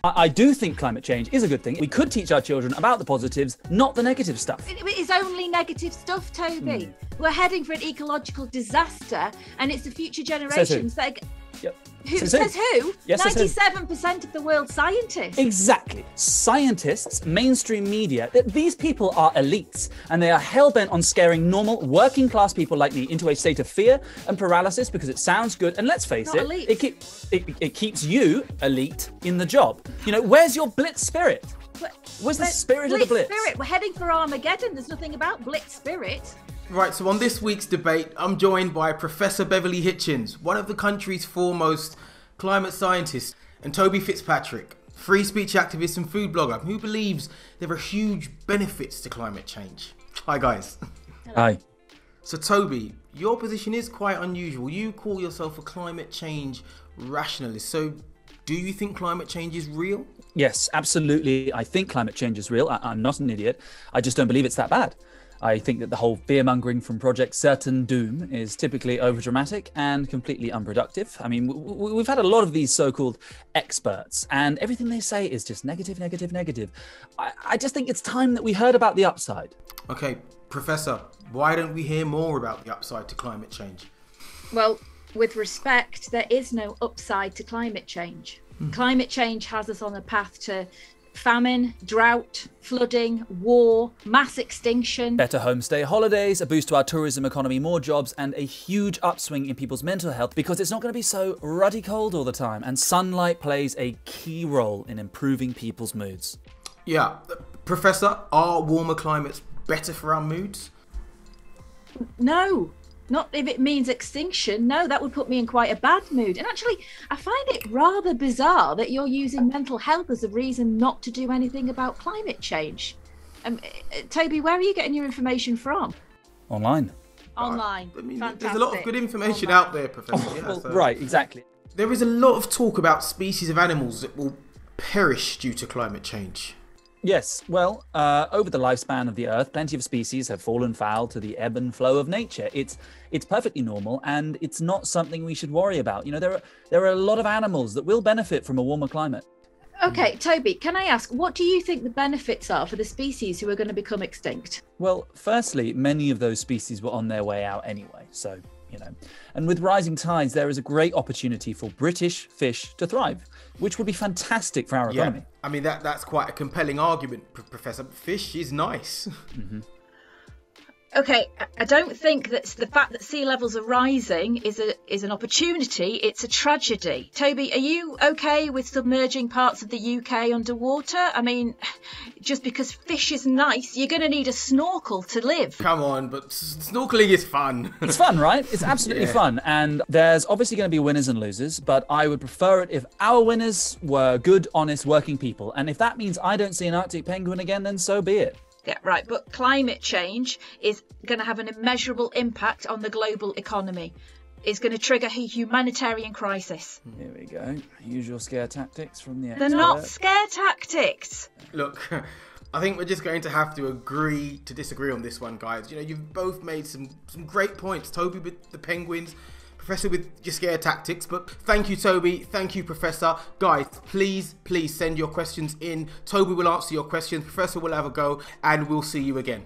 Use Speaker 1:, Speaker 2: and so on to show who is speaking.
Speaker 1: I do think climate change is a good thing. We could teach our children about the positives, not the negative stuff.
Speaker 2: It is only negative stuff, Toby. We're heading for an ecological disaster, and it's the future generations that are...
Speaker 1: Yep.
Speaker 2: Who says who?
Speaker 1: Yes,
Speaker 2: 97% of the world's scientists.
Speaker 1: Exactly. Scientists, mainstream media, these people are elites, and they are hell-bent on scaring normal working class people like me into a state of fear and paralysis because it sounds good. And let's face it keeps you, elite, in the job. You know, where's your blitz spirit? Where's the spirit of the blitz?
Speaker 2: Spirit. We're heading for Armageddon. There's nothing about blitz spirit.
Speaker 3: Right, so on this week's debate, I'm joined by Professor Beverley Hitchens, one of the country's foremost climate scientists, and Toby Fitzpatrick, free speech activist and food blogger, who believes there are huge benefits to climate change. Hi, guys.
Speaker 2: Hello.
Speaker 1: Hi.
Speaker 3: So, Toby, your position is quite unusual. You call yourself a climate change rationalist. So, do you think climate change is real?
Speaker 1: Yes, absolutely. I think climate change is real. I'm not an idiot. I just don't believe it's that bad. I think that the whole fear-mongering from Project Certain Doom is typically overdramatic and completely unproductive. I mean, we've had a lot of these so-called experts, and everything they say is just negative, negative, negative. I just think it's time that we heard about the upside.
Speaker 3: Okay, Professor, why don't we hear more about the upside to climate change?
Speaker 2: Well, with respect, there is no upside to climate change. Climate change has us on a path to famine, drought, flooding, war, mass extinction.
Speaker 1: Better homestay holidays, a boost to our tourism economy, more jobs, and a huge upswing in people's mental health because it's not going to be so ruddy cold all the time, and sunlight plays a key role in improving people's moods.
Speaker 3: Yeah, Professor, are warmer climates better for our moods?
Speaker 2: No. Not if it means extinction. No, that would put me in quite a bad mood. And actually, I find it rather bizarre that you're using mental health as a reason not to do anything about climate change. Toby, where are you getting your information from?
Speaker 1: Online.
Speaker 2: Online.
Speaker 3: I mean,
Speaker 2: fantastic.
Speaker 3: there's a lot of good information out there, Professor. Yeah,
Speaker 1: Well, right, exactly.
Speaker 3: There is a lot of talk about species of animals that will perish due to climate change.
Speaker 1: Yes, well, over the lifespan of the Earth, plenty of species have fallen foul to the ebb and flow of nature. It's perfectly normal, and it's not something we should worry about. You know, there are a lot of animals that will benefit from a warmer climate.
Speaker 2: Okay, Toby, can I ask, what do you think the benefits are for the species who are going to become extinct?
Speaker 1: Well, firstly, many of those species were on their way out anyway, so, you know. And with rising tides, there is a great opportunity for British fish to thrive, which would be fantastic for our economy.
Speaker 3: I mean, that's quite a compelling argument, Professor. Fish is nice.
Speaker 2: Okay, I don't think that the fact that sea levels are rising is an opportunity, it's a tragedy. Toby, are you okay with submerging parts of the UK underwater? I mean, just because fish is nice, you're going to need a snorkel to live.
Speaker 3: Come on, but snorkeling is fun.
Speaker 1: It's fun, right? It's absolutely fun. And there's obviously going to be winners and losers, but I would prefer it if our winners were good, honest, working people. And if that means I don't see an Arctic penguin again, then so be it.
Speaker 2: Yeah, right. But climate change is going to have an immeasurable impact on the global economy. It's going to trigger a humanitarian crisis.
Speaker 1: Here we go. Usual scare tactics from the
Speaker 2: They're not scare tactics.
Speaker 3: Look, I think we're just going to have to agree to disagree on this one, guys. You know, you've both made some great points. Toby with the penguins, Professor with your scare tactics, but thank you, Toby. Thank you, Professor. Guys, please send your questions in. Toby will answer your questions. Professor will have a go, and we'll see you again.